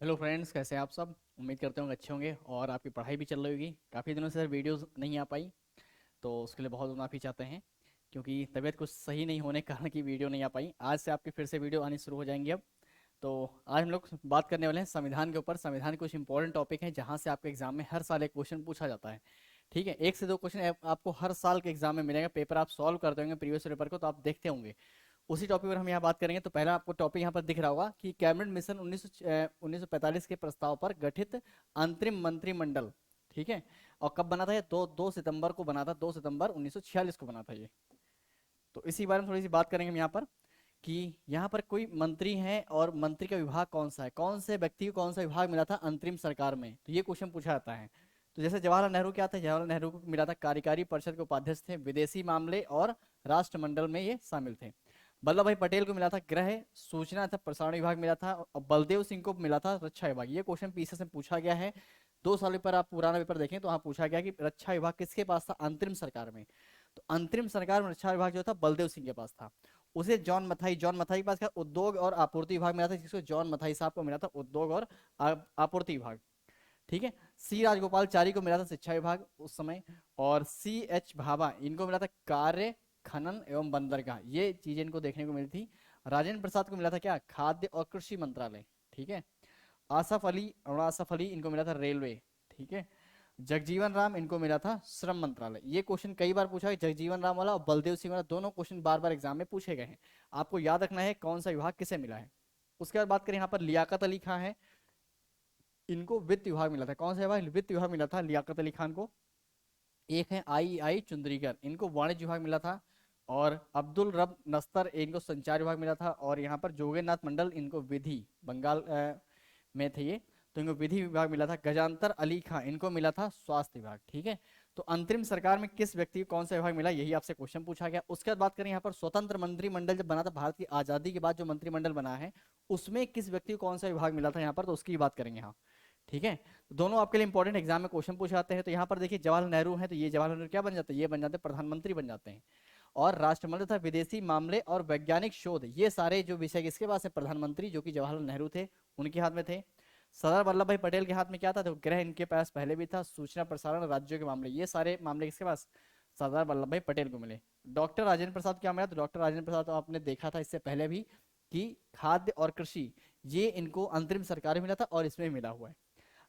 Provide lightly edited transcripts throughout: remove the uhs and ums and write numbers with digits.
Hello friends, कैसे हैं आप सब। उम्मीद करते होंगे अच्छे होंगे और आपकी पढ़ाई भी चल रही होगी। काफ़ी दिनों से सर वीडियोस नहीं आ पाई, तो उसके लिए बहुत माफ़ी चाहते हैं, क्योंकि तबीयत कुछ सही नहीं होने के कारण की वीडियो नहीं आ पाई। आज से आपकी फिर से वीडियो आनी शुरू हो जाएंगी अब। तो आज हम लोग बात करने वाले हैं संविधान के ऊपर। संविधान कुछ इंपॉर्टेंट टॉपिक है जहाँ से आपके एग्जाम में हर साल एक क्वेश्चन पूछा जाता है। ठीक है, एक से दो क्वेश्चन आपको हर साल के एग्जाम में मिलेगा। पेपर आप सॉल्व करते होंगे प्रीवियस पेपर को, तो आप देखते होंगे। उसी टॉपिक पर हम यहाँ बात करेंगे। तो पहला आपको टॉपिक यहाँ पर दिख रहा होगा कि कैबिनेट मिशन 1945 के प्रस्ताव पर गठित अंतरिम मंत्रिमंडल। ठीक है, और कब बना था ये? 2 सितंबर को बना था। 2 सितंबर 1946 को बना था ये। तो इसी बारे में थोड़ी सी बात करेंगे हम यहाँ पर कि यहाँ पर कोई मंत्री है और मंत्री का विभाग कौन सा है, कौन से व्यक्ति को कौन सा विभाग मिला था अंतरिम सरकार में, तो ये क्वेश्चन पूछा जाता है। तो जैसे जवाहरलाल नेहरू क्या थे, जवाहरलाल नेहरू को मिला था कार्यकारी परिषद के उपाध्यक्ष थे, विदेशी मामले और राष्ट्रमंडल में ये शामिल थे। वल्लभ भाई पटेल को मिला था गृह सूचना तथा प्रसारण विभाग मिला था, और बलदेव सिंह को मिला था रक्षा विभाग। ये क्वेश्चन पीछे से पूछा गया है। 2 साल पर आप पुराना पेपर देखें तो वहाँ पूछा गया कि रक्षा विभाग किसके पास था अंतरिम सरकार में। तो अंतरिम सरकार में रक्षा विभाग जो था बलदेव सिंह के पास था। उसे जॉन मथाई के पास क्या उद्योग और आपूर्ति विभाग मिला था, जिसको जॉन मथाई साहब को मिला था उद्योग और आपूर्ति विभाग। ठीक है, सी राजगोपालचारी को मिला था शिक्षा विभाग उस समय, और सी एच भाभा इनको मिला था कार्य खनन एवं बंदरगाह। ये चीजें इनको देखने को मिली थी। राजेंद्र प्रसाद को मिला था क्या खाद्य और कृषि मंत्रालय। ठीक है, आसफ अली इनको मिला था रेलवे। ठीक है, जगजीवन राम इनको मिला था श्रम मंत्रालय। ये क्वेश्चन कई बार पूछा है, जगजीवन राम वाला और बलदेव सिंह वाला दोनों क्वेश्चन बार बार एग्जाम में पूछे गए हैं। आपको याद रखना है कौन सा विभाग किसे मिला है। उसके बाद बात करें, यहाँ पर लियाकत अली खान है, इनको वित्त विभाग मिला था। कौन सा विभाग? वित्त विभाग मिला था लियाकत अली खान को। एक है आई चुंदरीकर, इनको वाणिज्य विभाग मिला था। और अब्दुल रब नस्तर इनको संचार विभाग मिला था। और यहाँ पर जोगेनाथ मंडल इनको विधि, बंगाल में थे ये, तो इनको विधि विभाग मिला था। गजानतर अली खां इनको मिला था स्वास्थ्य विभाग। ठीक है, तो अंतरिम सरकार में किस व्यक्ति को कौन सा विभाग मिला, यही आपसे क्वेश्चन पूछा गया। उसके बाद बात करें यहाँ पर स्वतंत्र मंत्रिमंडल जब बना था, भारत की आजादी के बाद जो मंत्रिमंडल बना है उसमें किस व्यक्ति को कौन सा विभाग मिला था यहाँ पर, तो उसकी बात करेंगे यहाँ। ठीक है, तो दोनों आपके लिए इंपॉर्टेंट एग्जाम में क्वेश्चन पूछे जाते हैं। तो यहाँ पर देखिए जवाहरलाल नेहरू है, तो ये जवाहरलाल नेहरू क्या बन जाते हैं? ये बन जाते हैं प्रधानमंत्री बन जाते हैं। और राष्ट्रमंडल तथा विदेशी मामले और वैज्ञानिक शोध, ये सारे जो विषय किसके पास है? प्रधानमंत्री, जो कि जवाहरलाल नेहरू थे उनके हाथ में थे। सरदार वल्लभ भाई पटेल के हाथ में क्या था? तो गृह इनके पास पहले भी था, सूचना प्रसारण राज्यों के मामले, ये सारे मामले किसके पास? सरदार वल्लभ भाई पटेल को मिले। डॉक्टर राजेंद्र प्रसाद क्या मिला? तो डॉक्टर राजेंद्र प्रसाद तो आपने देखा था इससे पहले भी कि खाद्य और कृषि, ये इनको अंतरिम सरकार में मिला था और इसमें मिला हुआ है।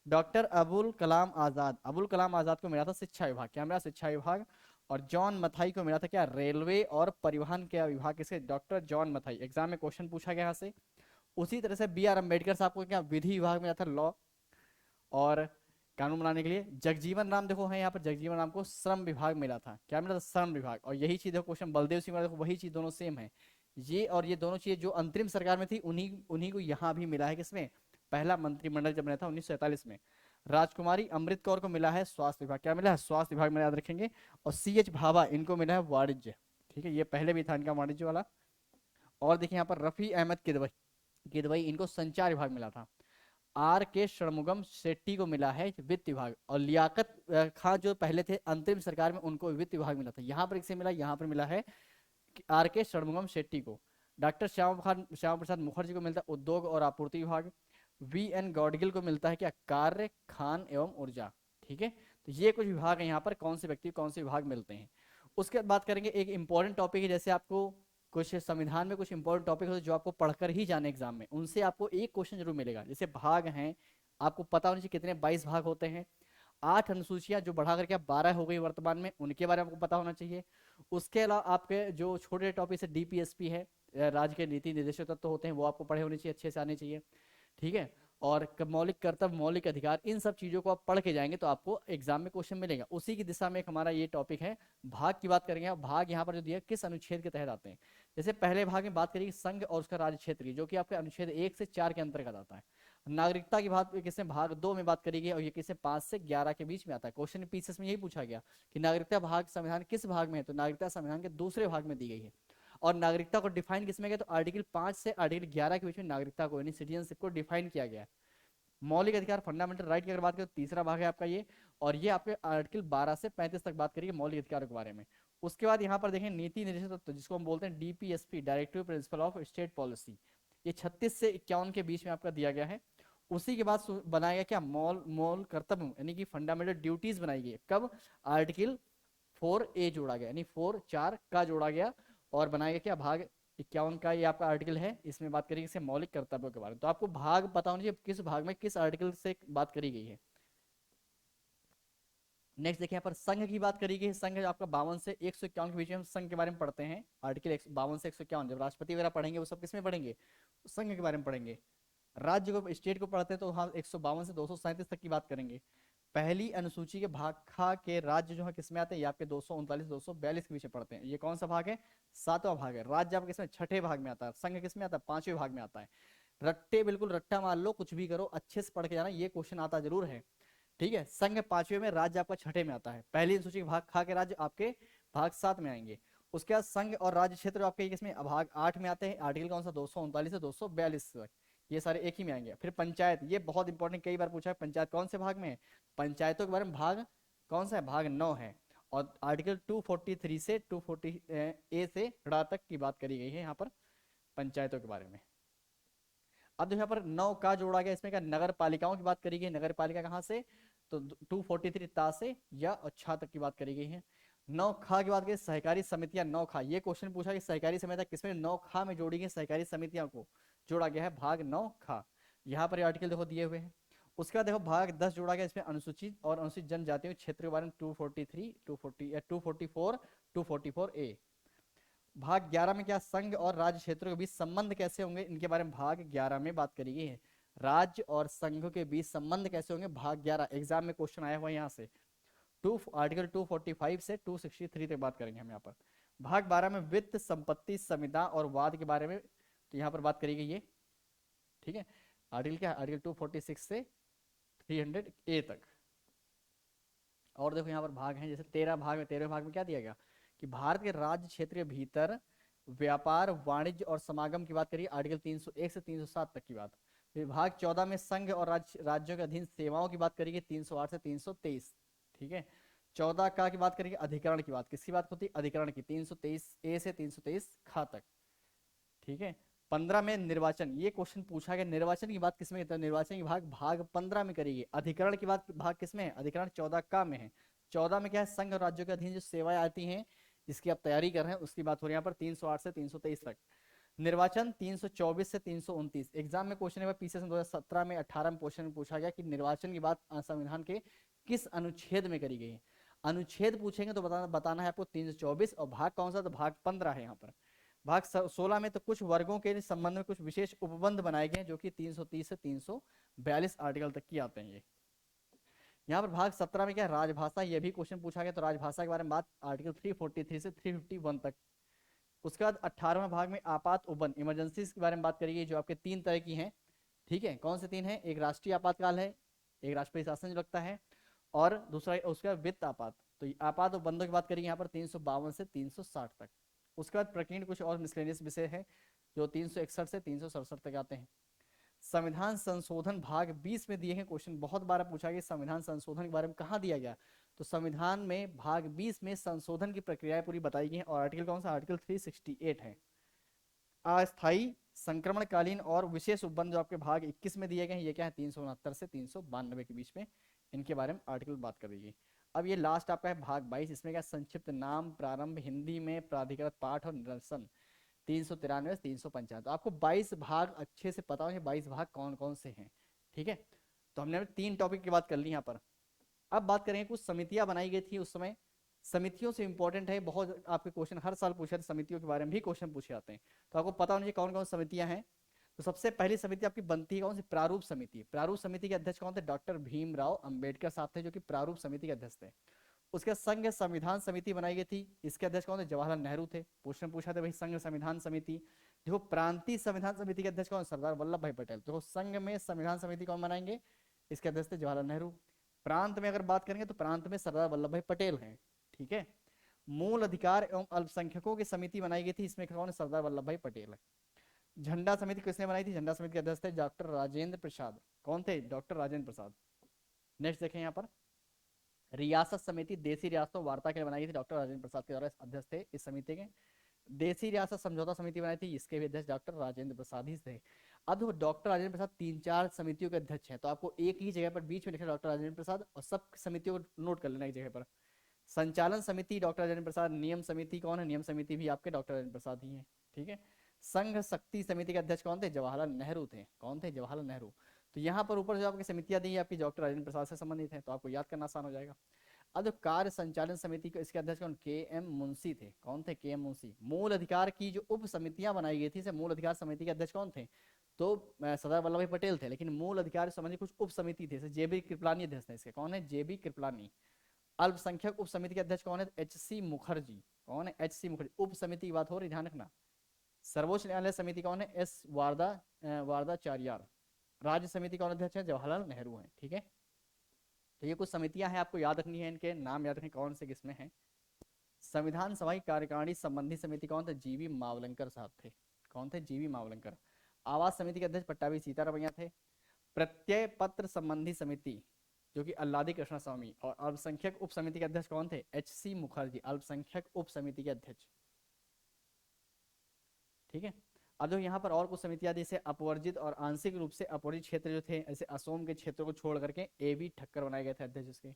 डॉक्टर अबुल कलाम आजाद को मिला था शिक्षा विभाग। क्या मिला? शिक्षा विभाग। और जॉन मथाई को मिला था क्या? रेलवे और परिवहन के विभाग। किसके? Doctor John Mathai. एग्जाम में क्वेश्चन पूछा गया यहाँ से। उसी तरह से बी आर अम्बेडकर साहब को क्या विधि विभाग मिला था, लॉ और कानून बनाने के लिए। जगजीवन राम देखो है यहाँ पर, जगजीवन राम को श्रम विभाग मिला था। क्या मिला था? श्रम विभाग। और यही चीज देखो क्वेश्चन बलदेव सिंह वाला देखो, वही चीज दोनों सेम है। ये और ये दोनों चीजें जो अंतरिम सरकार में थी उन्हीं उन्हीं को यहाँ भी मिला है। किसमें? पहला मंत्रिमंडल जब बना था 1947 में। राजकुमारी अमृत कौर को मिला है स्वास्थ्य विभाग। क्या मिला है? स्वास्थ्य विभाग में, याद रखेंगे। और सी एच भाभा इनको मिला है वाणिज्य। ठीक है, ये पहले भी था इनका वाणिज्य वाला। और देखिए यहाँ पर रफी अहमद किदवई किदवई इनको संचार विभाग मिला था। आर के षणमुगम शेट्टी को मिला है वित्त विभाग। और लियाकत खां जो पहले थे अंतरिम सरकार में, उनको वित्त विभाग मिला था। यहाँ पर किसे मिला? यहाँ पर मिला है आर के षणमुगम शेट्टी को। डॉक्टर श्यामा प्रसाद मुखर्जी को मिलता है उद्योग और आपूर्ति विभाग। वी एन गॉडगिल को मिलता है क्या? कार्य खान एवं ऊर्जा। ठीक है, तो ये कुछ विभाग है यहाँ पर, कौन से व्यक्ति कौन से विभाग मिलते हैं। उसके बाद बात करेंगे एक इंपॉर्टेंट टॉपिक है, जैसे आपको कुछ संविधान में कुछ इंपॉर्टेंट टॉपिक होते हैं जो आपको पढ़कर ही जाने एग्जाम में, उनसे आपको एक क्वेश्चन जरूर मिलेगा। जैसे भाग हैं, आपको पता होना चाहिए कितने 22 भाग होते हैं। 8 अनुसूचियां जो बढ़ा करके अब 12 हो गई वर्तमान में, उनके बारे में आपको पता होना चाहिए। उसके अलावा आपके जो छोटे टॉपिक है डीपीएसपी है, राज्य के नीति निर्देशक तत्व होते हैं, वो आपको पढ़े होने चाहिए, अच्छे से आने चाहिए। ठीक है, और मौलिक कर्तव्य मौलिक अधिकार, इन सब चीजों को आप पढ़ के जाएंगे तो आपको एग्जाम में क्वेश्चन मिलेगा। उसी की दिशा में एक हमारा ये टॉपिक है। भाग की बात करेंगे। भाग यहाँ पर जो दिया किस अनुच्छेद के तहत आते हैं। जैसे पहले भाग में बात करेंगे संघ और उसका राज्य क्षेत्र की, जो कि आपके अनुच्छेद 1 से 4 के अंतर्गत आता है। नागरिकता की बात किसने? भाग 2 में बात करेगी, और ये किससे 5 से 11 के बीच में आता है। क्वेश्चन पीछे में यही पूछा गया कि नागरिकता भाग संविधान किस भाग में है, तो नागरिकता संविधान के दूसरे भाग में दी गई है। और नागरिकता को डिफाइन किसमें किया? तो आर्टिकल 5 से आर्टिकल 11 के बीच में नागरिकता को यानी सिटीजनशिप को डिफाइन किया गया है। मौलिक अधिकार फंडामेंटल राइट की अगर बात करें तो तीसरा भाग है आपका ये। और ये आपके आर्टिकल 12 से 35 तक बात करेंगे मौलिक अधिकारों के बारे में। उसके बाद यहाँ पर देखें नीति निर्देशक तत्व, जिसको हम बोलते हैं DPSP, directive principle of state policy, ये 36 से 51 के बीच में आपका दिया गया है। उसी के बाद बनाया गया क्या, मौल मौल कर्तव्य यानी कि फंडामेंटल ड्यूटीज बनाई गई। कब, आर्टिकल 4A जोड़ा गया, यानी 4 का जोड़ा गया और बनाया गया क्या, भाग 51 का ये आपका आर्टिकल है। इसमें बात करी गई मौलिक कर्तव्यों के बारे में। तो आपको भाग पता होना चाहिए किस भाग में किस आर्टिकल से बात करी गई है। नेक्स्ट देखिए यहाँ पर संघ की बात करी गई है। संघ आपका 52 से 151 के बीच में हम संघ के बारे में पढ़ते हैं। आर्टिकल 52 से 151 जब राष्ट्रपति वगैरह पढ़ेंगे वो सब किसमें पढ़ेंगे, संघ के बारे में पढ़ेंगे। राज्य को स्टेट को पढ़ते हैं तो हाँ 152 से 237 तक की बात करेंगे। पहली अनुसूची के भाग खा के राज्य जो है किसमें आते हैं, ये आपके 239 242 के बीच में पढ़ते हैं। ये कौन सा भाग है, 7वां भाग है। राज्य आपके किसमें, छठे भाग में आता है। संघ किसमें आता है, 5वें भाग में आता है। रट्टे बिल्कुल रट्टा मार लो, कुछ भी करो, अच्छे से पढ़ के जाना, ये क्वेश्चन आता जरूर है। ठीक है, संघ 5वें में, राज्य आपका छठे में आता है। पहली अनुसूची के भाग खा के राज्य आपके भाग 7 में आएंगे। उसके बाद संघ और राज्य क्षेत्र आपके किसमें, भाग 8 में आते हैं। आर्टिकल कौन सा, 239 से 242 तक, ये सारे एक ही में आएंगे। फिर पंचायत, ये बहुत इंपॉर्टेंट, कई बार पूछा है पंचायत कौन से भाग में है। पंचायतों के बारे में भाग कौन सा है, भाग 9 है। और आर्टिकल 243 से 240A से ड़ा तक की बात करी गई है यहाँ पर पंचायतों के बारे में। अब जो यहाँ पर 9 का जोड़ा गया, इसमें क्या, नगर पालिकाओं की बात करी गई। नगर पालिका कहाँ से, तो 243 ता से या अच्छा तक की बात करी गई है। 9 खा की बात करें, सहकारी समितियां 9 खा, ये क्वेश्चन पूछा कि सहकारी समितियां किसमें, 9 खा में जोड़ी गई। सहकारी समितियों को जोड़ा गया है भाग 9 खा। यहाँ पर आर्टिकल देखो दिए हुए हैं। उसके बाद देखो भाग 10 जोड़ा गया, इसमें अनुसूचित और अनुसूचित जनजातियों के क्षेत्र के बारे में 243 240 या 244 244A। भाग 11 में क्या, संघ और राज्य क्षेत्रों के बीच संबंध कैसे होंगे, इनके बारे में भाग 11 में बात करी गई है। राज्य और संघ के बीच संबंध कैसे होंगे, भाग 11 एग्जाम में क्वेश्चन आया हुआ है यहाँ से। आर्टिकल 245 से 263 तक बात करेंगे हम यहाँ पर। भाग 12 में वित्त संपत्ति संविदा और वाद के बारे में, तो यहाँ पर बात करी गई है। ठीक है, आर्टिकल क्या है, आर्टिकल 246 से 300A तक। और देखो यहाँ पर भाग हैं, जैसे 13 भाग में, 13वें भाग में क्या दिया गया कि भारत के राज्य क्षेत्र के भीतर व्यापार वाणिज्य और समागम की बात करिए, आर्टिकल 301 से 307 तक की बात। विभाग 14 में संघ और राज्यों के अधीन सेवाओं की बात करिए, 308 से 323। ठीक है, 14 का की बात करेंगे, अधिकरण की बात, किसकी बात होती है, अधिकरण की, 323A से 323 खा तक। ठीक है, 15 में निर्वाचन, ये क्वेश्चन पूछा गया, निर्वाचन की बात किसमें, निर्वाचन की भाग 15 में करेगी। अधिकरण की बात भाग किसमें है, अधिकरण 14 का में है। 14 में क्या है, संघ और राज्यों के अधीन जो सेवाएं आती हैं जिसकी आप तैयारी कर रहे हैं उसकी बात हो रही है यहाँ पर, 308 से 323 तक। निर्वाचन 324 से 329, एग्जाम में क्वेश्चन है पीछे से 2017 में 18 में क्वेश्चन पूछा गया कि निर्वाचन की बात संविधान के किस अनुच्छेद में करी गई है। अनुच्छेद पूछेंगे तो बताना है आपको 324, और भाग कौन सा, तो भाग 15 है यहाँ पर। भाग 16 में तो कुछ वर्गों के संबंध में कुछ विशेष उपबंध बनाए गए जो कि 330 से 342 आर्टिकल तक की आते हैं ये। यहाँ पर भाग 17 में क्या, राजभाषा, ये भी क्वेश्चन पूछा गया, तो राजभाषा के बारे में बात आर्टिकल 343 से 351 तक। उसके बाद 18वें भाग में आपात उपबंध, इमरजेंसी के बारे में बात करिए, जो आपके 3 तरह की हैं। ठीक है, कौन से 3 है, एक राष्ट्रीय आपातकाल है, एक राष्ट्रपति शासन जो लगता है, और दूसरा उसका वित्त आपात। तो आपात उपबंधों की बात करिए यहाँ पर 352 से 360 तक। उसके बाद प्रकीर्ण कुछ और मिसलेनियस विषय है जो 361 से 367 तक आते हैं। संविधान संशोधन भाग 20 में दिए हैं क्वेश्चन, बहुत बार पूछा गया संविधान संशोधन के बारे में कहाँ दिया गया, तो संविधान में भाग 20 में संशोधन की प्रक्रिया पूरी बताई गई है। और आर्टिकल कौन सा, आर्टिकल 368 है। अस्थायी संक्रमणकालीन और विशेष उपबंध जो आपके भाग 21 में दिए गए हैं, ये क्या है, 369 से 392 के बीच में, इनके बारे में आर्टिकल बात कर रही है। अब ये लास्ट आपका है भाग 22, इसमें क्या, संक्षिप्त नाम, प्रारंभ, हिंदी में प्राधिकृत पाठ और निरसन, 393 395। तो आपको 22 भाग अच्छे से पता हो 22 भाग कौन कौन से हैं। ठीक है, तो हमने 3 टॉपिक की बात कर ली यहाँ पर। अब बात करेंगे कुछ समितियां बनाई गई थी उस समय। समितियों से इंपॉर्टेंट है, बहुत आपके क्वेश्चन हर साल पूछे थे, समितियों के बारे में भी क्वेश्चन पूछे जाते हैं, तो आपको पता होना चाहिए कौन कौन समितियां हैं। तो सबसे पहली समिति आपकी बनती है कौन सी, प्रारूप समिति। प्रारूप समिति के अध्यक्ष कौन थे, डॉक्टर भीमराव अंबेडकर साहब थे, जो कि प्रारूप समिति के अध्यक्ष थे। उसके संघ संविधान समिति बनाई गई थी, इसके अध्यक्ष कौन थे, जवाहरलाल नेहरू थे। क्वेश्चन पूछा था भाई संघ संविधान समिति। देखो प्रांतीय संविधान समिति के अध्यक्ष कौन, सरदार वल्लभ भाई पटेल। देखो संघ में संविधान समिति कौन बनाएंगे, इसके अध्यक्ष थे जवाहरलाल नेहरू। प्रांत में अगर बात करेंगे तो प्रांत में सरदार वल्लभ भाई पटेल हैं। ठीक है, मूल अधिकार एवं अल्पसंख्यकों की समिति बनाई गई थी, इसमें कौन, सरदार वल्लभ भाई पटेल है। झंडा समिति किसने बनाई थी, झंडा समिति के अध्यक्ष थे डॉक्टर राजेंद्र प्रसाद। कौन थे, डॉक्टर राजेंद्र प्रसाद। नेक्स्ट देखें यहाँ पर, रियासत समिति देसी रियासतों वार्ता के लिए बनाई गई थी, डॉक्टर राजेंद्र प्रसाद के द्वारा अध्यक्ष थे इस समिति के। देसी रियासत समझौता समिति बनाई थी, इसके भी अध्यक्ष डॉक्टर राजेंद्र प्रसाद ही थे। अब देखो डॉक्टर राजेंद्र प्रसाद 3-4 समितियों के अध्यक्ष हैं, तो आपको एक ही जगह पर बीच में लिखना डॉक्टर राजेंद्र प्रसाद और सब समितियों को नोट कर लेना एक जगह पर। संचालन समिति डॉक्टर राजेंद्र प्रसाद, नियम समिति कौन है, नियम समिति भी आपके डॉक्टर राजेंद्र प्रसाद ही है, ठीक है। संघ शक्ति समिति के अध्यक्ष कौन थे, जवाहरलाल नेहरू थे, कौन थे, जवाहरलाल नेहरू। तो यहाँ पर ऊपर जो आपकी समितियां दी है आपकी डॉक्टर राजेंद्र प्रसाद से संबंधित है, तो आपको याद करना आसान हो जाएगा। अब जो कार्य संचालन समिति के इसके अध्यक्ष कौन, के एम मुंशी थे, कौन थे, के एम मुंशी। मूल अधिकार की जो उप समितियां बनाई गई थी, से मूल अधिकार समिति के अध्यक्ष कौन थे, तो सरदार वल्लभ भाई पटेल थे, लेकिन मूल अधिकार संबंधी कुछ उप समिति थे, जे बी कृपलानी अध्यक्ष थे इसके, कौन है, जे बी कृपलानी। अल्पसंख्यक उप समिति के अध्यक्ष कौन है, एच सी मुखर्जी, कौन है, एच सी मुखर्जी। उप समिति की बात हो रही, ध्यान रखना। सर्वोच्च न्यायालय समिति कौन है, एस वारदाचार्यार। राज्य समिति कौन अध्यक्ष है, जवाहरलाल नेहरू है, ठीक है। तो ये कुछ समितियां हैं, आपको याद रखनी है, इनके नाम याद रखें कौन से किसमें हैं। संविधान सभा की कार्यकारिणी संबंधी समिति कौन थे, जीवी मावलंकर साहब थे, कौन थे, जीवी मावलंकर। आवास समिति के अध्यक्ष पट्टाभी सीतारामैया थे। प्रत्यय पत्र संबंधी समिति जो कि अल्लादी कृष्ण स्वामी, और अल्पसंख्यक उप समिति के अध्यक्ष कौन थे, एच सी मुखर्जी, अल्पसंख्यक उप समिति के अध्यक्ष, ठीक है। अब जो यहाँ पर और कुछ समितियां जैसे अपवर्जित और आंशिक रूप से अपवर्जित क्षेत्र जो थे, ऐसे असोम के क्षेत्रों को छोड़ करके ए बी ठक्कर बनाए गए थे अध्यक्ष इसके।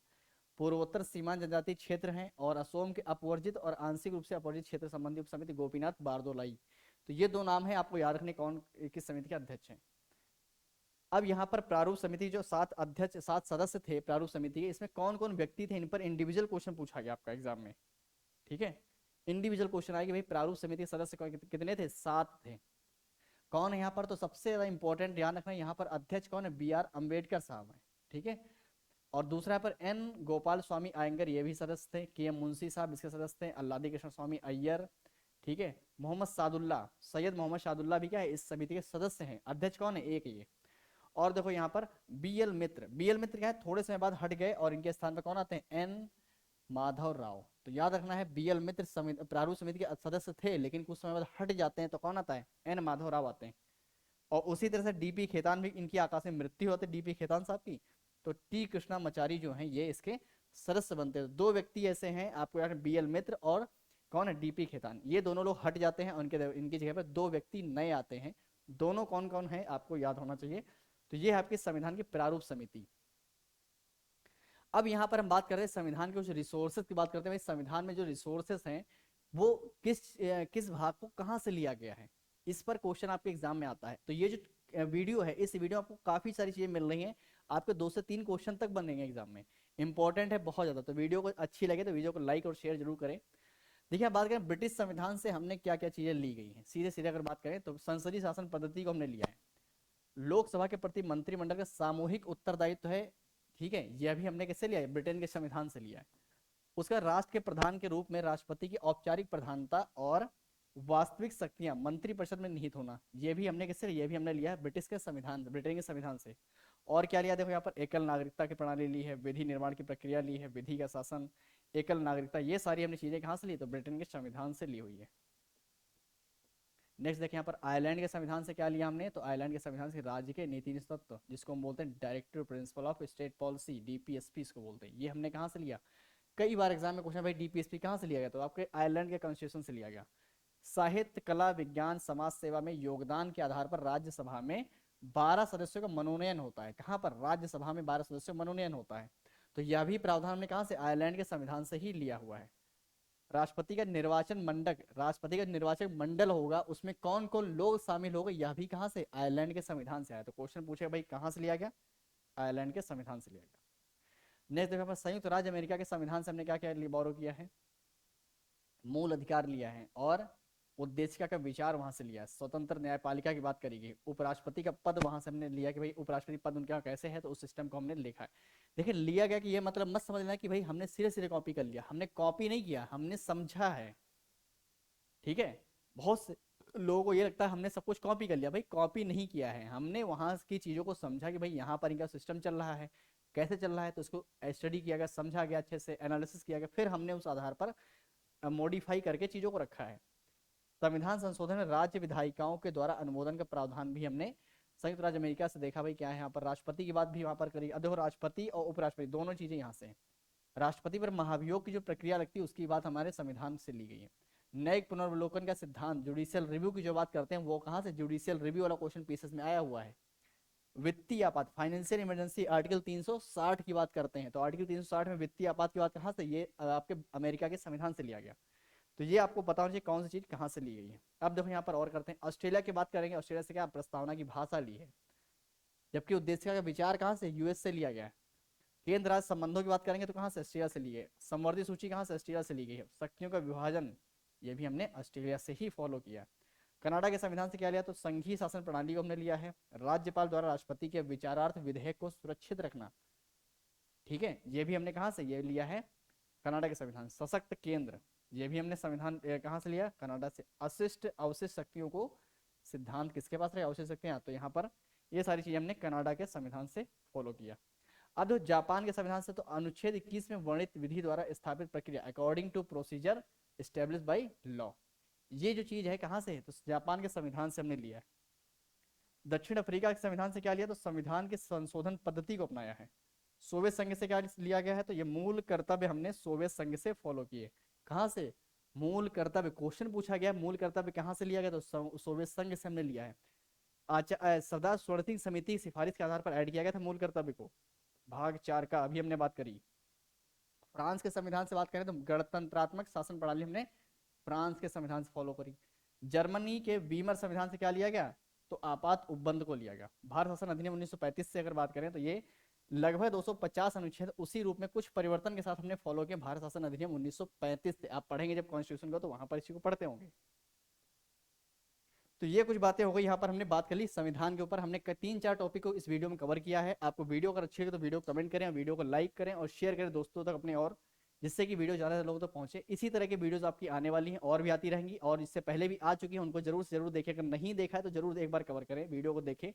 पूर्वोत्तर सीमांत जनजाति क्षेत्र हैं और असोम के अपवर्जित और आंशिक रूप से अपवर्जित क्षेत्र संबंधी उप समिति गोपीनाथ बारदोलाई। तो ये दो नाम है आपको याद रखने, कौन किस समिति के अध्यक्ष हैं। अब यहाँ पर प्रारूप समिति जो 7 अध्यक्ष 7 सदस्य थे प्रारूप समिति के, इसमें कौन कौन व्यक्ति थे, इन पर इंडिविजुअल क्वेश्चन पूछा गया आपका एग्जाम में, ठीक है। इंडिविजुअल क्वेश्चन आएगी भाई, प्रारूप समिति के सदस्य कितने थे, 7 थे। कौन है यहाँ पर, तो सबसे ज्यादा इंपॉर्टेंट ध्यान रखना, यहाँ पर अध्यक्ष कौन है, बी आर अम्बेडकर साहब है, ठीक है। और दूसरा पर एन गोपाल स्वामी आयंगर, ये भी सदस्य थे। के एम मुंशी साहब इसके सदस्य थे। अल्लादी कृष्ण स्वामी अय्यर, ठीक है। मोहम्मद सादुल्ला, सैयद मोहम्मद सादुल्ला भी क्या है, इस समिति के सदस्य हैं। अध्यक्ष कौन है, एक ये। और देखो यहाँ पर बी एल मित्र, बी एल मित्र क्या है, थोड़े समय बाद हट गए और इनके स्थान पर कौन आते हैं, एन माधव राव। तो याद रखना है बी एल मित्र प्रारूप समिति के सदस्य थे, लेकिन कुछ समय बाद हट जाते हैं, तो कौन आता है, एन माधव राव आते हैं। और उसी तरह से डीपी खेतान भी, इनकी आकाश में मृत्यु होती है डीपी खेतान साहब की, तो टी कृष्णामाचारी जो हैं ये इसके सदस्य बनते हैं। 2 व्यक्ति ऐसे हैं आपको याद, बी एल मित्र और कौन है, डीपी खेतान। ये दोनों लोग हट जाते हैं, उनके इनकी जगह पर 2 व्यक्ति नए आते हैं। दोनों कौन कौन है आपको याद होना चाहिए। तो ये है आपकी संविधान की प्रारूप समिति। अब यहाँ पर हम बात कर रहे हैं संविधान के कुछ रिसोर्सेज की बात करते हैं। संविधान में जो रिसोर्सेज हैं वो किस भाग को कहाँ से लिया गया है, इस पर क्वेश्चन आपके एग्जाम में आता है। तो ये जो वीडियो है, इस वीडियो में आपको काफी सारी चीजें मिल रही हैं, आपके 2 से 3 क्वेश्चन तक बनेंगे एग्जाम में, इंपॉर्टेंट है बहुत ज्यादा। तो वीडियो को अच्छी लगे तो वीडियो को लाइक और शेयर जरूर करें। देखिए आप बात करें ब्रिटिश संविधान से हमने क्या क्या चीजें ली गई हैं, सीधे सीधे अगर बात करें तो संसदीय शासन पद्धति को हमने लिया है। लोकसभा के प्रति मंत्रिमंडल का सामूहिक उत्तरदायित्व है, ठीक है, यह भी हमने किससे लिया है, ब्रिटेन के संविधान से लिया है। उसका राष्ट्र के प्रधान के रूप में राष्ट्रपति की औपचारिक प्रधानता और वास्तविक शक्तियां मंत्रिपरिषद में निहित होना, यह भी हमने किससे, यह भी हमने लिया है ब्रिटिश के संविधान, ब्रिटेन के संविधान से। और क्या लिया, देखो यहाँ पर एकल नागरिकता की प्रणाली ली है, विधि निर्माण की प्रक्रिया ली है, विधि का शासन, एकल नागरिकता, ये सारी हमने चीजें कहाँ से ली, तो ब्रिटेन के संविधान से ली हुई है। नेक्स्ट देखिए यहाँ पर आयरलैंड के संविधान से क्या लिया हमने, तो आयरलैंड के संविधान से राज्य के नीति तत्व, जिसको हम बोलते हैं directive principle of state policy, DPSP इसको बोलते हैं, ये हमने कहाँ से लिया। कई बार एग्जाम में क्वेश्चन भाई डीपीएसपी कहाँ से लिया गया, तो आपके आयरलैंड के कॉन्स्टिट्यूशन से लिया गया। साहित्य कला विज्ञान समाज सेवा में योगदान के आधार पर राज्यसभा में 12 सदस्यों का मनोनयन होता है। कहाँ पर, राज्यसभा में 12 सदस्यों का मनोनयन होता है। तो यह भी प्रावधान हमने कहाँ से, आयरलैंड के संविधान से ही लिया हुआ है। राष्ट्रपति का निर्वाचन मंडल, राष्ट्रपति का निर्वाचक मंडल होगा, उसमें कौन कौन लोग शामिल होगा, यह भी कहाँ से, आयरलैंड के संविधान से आया। तो क्वेश्चन पूछेगा भाई कहाँ से लिया गया, आयरलैंड के संविधान से लिया गया। नेक्स्ट देखो संयुक्त राज्य अमेरिका के संविधान से हमने क्या क्या बोरो किया है, मूल अधिकार लिया है और उद्देशिका का विचार वहां से लिया है। स्वतंत्र न्यायपालिका की बात करेगी, उपराष्ट्रपति का पद वहां से हमने लिया कि भाई उपराष्ट्रपति पद उनके यहाँ कैसे है, तो उस सिस्टम को हमने लिखा है। देखिए लिया गया कि ये मतलब मत समझ लेना कि भाई हमने सिरे सिरे कॉपी कर लिया, हमने कॉपी नहीं किया, हमने समझा है, ठीक है। बहुत से लोगों को ये लगता है हमने सब कुछ कॉपी कर लिया, भाई कॉपी नहीं किया है, हमने वहां की चीजों को समझा कि भाई यहाँ पर इनका सिस्टम चल रहा है, कैसे चल रहा है, तो उसको स्टडी किया गया, समझा गया, अच्छे से एनालिसिस किया गया, फिर हमने उस आधार पर मॉडिफाई करके चीजों को रखा है। संविधान संशोधन में राज्य विधायिकाओं के द्वारा अनुमोदन का प्रावधान भी हमने संयुक्त राज्य अमेरिका से देखा, भाई क्या है यहाँ पर, राष्ट्रपति की बात भी वहां पर करी। अब देखो राष्ट्रपति और उपराष्ट्रपति दोनों चीजें यहाँ से हैं। राष्ट्रपति पर महाभियोग की जो प्रक्रिया लगती है उसकी बात हमारे संविधान से ली गई है। न्यायिक पुनर्वलोकन का सिद्धांत, जुडिशियल रिव्यू की जो बात करते हैं वो कहाँ से, जुडिशियल रिव्यू वाला क्वेश्चन पीसेस में आया हुआ है। वित्तीय आपात, फाइनेंशियल इमरजेंसी, आर्टिकल 360 की बात करते हैं, तो आर्टिकल 360 में वित्तीय आपात की बात कहाँ से, ये आपके अमेरिका के संविधान से लिया गया। तो ये आपको पता होना चाहिए कौन सी चीज कहाँ से ली गई है। अब देखो यहाँ पर और करते हैं, ऑस्ट्रेलिया की बात करेंगे। ऑस्ट्रेलिया से क्या, प्रस्तावना की भाषा ली है, जबकि उद्देश्य का विचार कहाँ से, यूएस से लिया गया है। केंद्र राज्य संबंधों की बात करेंगे तो कहाँ से, ऑस्ट्रेलिया से ली है। संवर्धित सूची कहाँ से, ऑस्ट्रेलिया से ली गई है। शक्तियों का विभाजन, ये भी हमने ऑस्ट्रेलिया से ही फॉलो किया। कनाडा के संविधान से क्या लिया, तो संघीय शासन प्रणाली को हमने लिया है। राज्यपाल द्वारा राष्ट्रपति के विचारार्थ विधेयक को सुरक्षित रखना, ठीक है, ये भी हमने कहाँ से, ये लिया है कनाडा के संविधान। सशक्त केंद्र, ये भी हमने संविधान कहाँ से लिया, कनाडा से। अशिष्ट अवशिष्ट शक्तियों को सिद्धांत किसके पास रहे, अवशिष्ट शक्तियां, तो यहाँ पर ये सारी चीजें हमने कनाडा के संविधान से फॉलो किया। अब जापान के संविधान से, तो अनुच्छेद 21 में वर्णित विधि द्वारा स्थापित प्रक्रिया, according to procedure establish by law, ये जो चीज है कहाँ से है, तो जापान के संविधान से हमने लिया है। दक्षिण अफ्रीका के संविधान से क्या लिया, तो संविधान के संशोधन पद्धति को अपनाया है। सोवियत संघ से क्या लिया गया है, तो ये मूल कर्तव्य हमने सोवियत संघ से फॉलो किए। कहाँ से, मूल कर्तव्य, क्वेश्चन पूछा गया मूल कर्तव्य कहाँ से लिया गया, तो सोवियत संघ से हमने लिया है। सरदार स्वर्ण सिंह समिति की सिफारिश के आधार पर ऐड किया गया था मूल कर्तव्य को। भाग 4 का अभी हमने बात करी। फ्रांस के संविधान से बात करें तो गणतंत्रात्मक शासन प्रणाली हमने फ्रांस के संविधान से फॉलो करी। जर्मनी के वीमर संविधान से क्या लिया गया, तो आपात उपबंध को लिया गया। भारत शासन अधिनियम 1935 से अगर बात करें तो ये लगभग 250 अनुच्छेद उसी रूप में कुछ परिवर्तन के साथ हमने फॉलो किया भारत शासन अधिनियम 1935 से। आप पढ़ेंगे जब कॉन्स्टिट्यूशन को तो वहां पर इसी को पढ़ते होंगे। तो ये कुछ बातें हो गई, यहाँ पर हमने बात कर ली संविधान के ऊपर। हमने 3-4 टॉपिक को इस वीडियो में कवर किया है। आपको वीडियो अगर अच्छी लगे तो वीडियो कमेंट करें, वीडियो को लाइक करें और शेयर करें दोस्तों तक अपने, और जिससे कि वीडियो ज़्यादा लोगों तक पहुंचे। इसी तरह की वीडियोस आपकी आने वाली हैं और भी आती रहेंगी, और इससे पहले भी आ चुकी हैं, उनको जरूर से जरूर देखें। अगर नहीं देखा है तो जरूर एक बार कवर करें, वीडियो को देखें,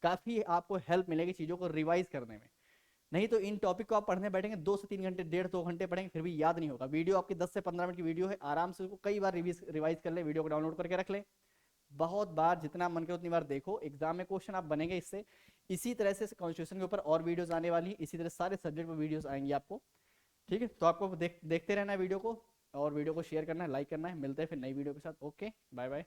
काफ़ी आपको हेल्प मिलेगी चीज़ों को रिवाइज करने में। नहीं तो इन टॉपिक को आप पढ़ने बैठेंगे 2 से 3 घंटे, 1.5-2 घंटे पढ़ेंगे फिर भी याद नहीं होगा। वीडियो आपकी 10 से 15 मिनट की वीडियो है, आराम से उसको कई बार रिवाइज कर ले, वीडियो को डाउनलोड करके रख ले, बहुत बार, जितना मन करे उतनी बार देखो। एग्जाम में क्वेश्चन आप बनेंगे इससे। इसी तरह से कॉन्स्टिट्यूशन के ऊपर और वीडियोस आने वाली है, इसी तरह सारे सब्जेक्ट में वीडियोस आएंगी आपको, ठीक है। तो आपको देखते रहना है वीडियो को, और वीडियो को शेयर करना है, लाइक करना है। मिलते हैं फिर नई वीडियो के साथ। Okay, bye bye.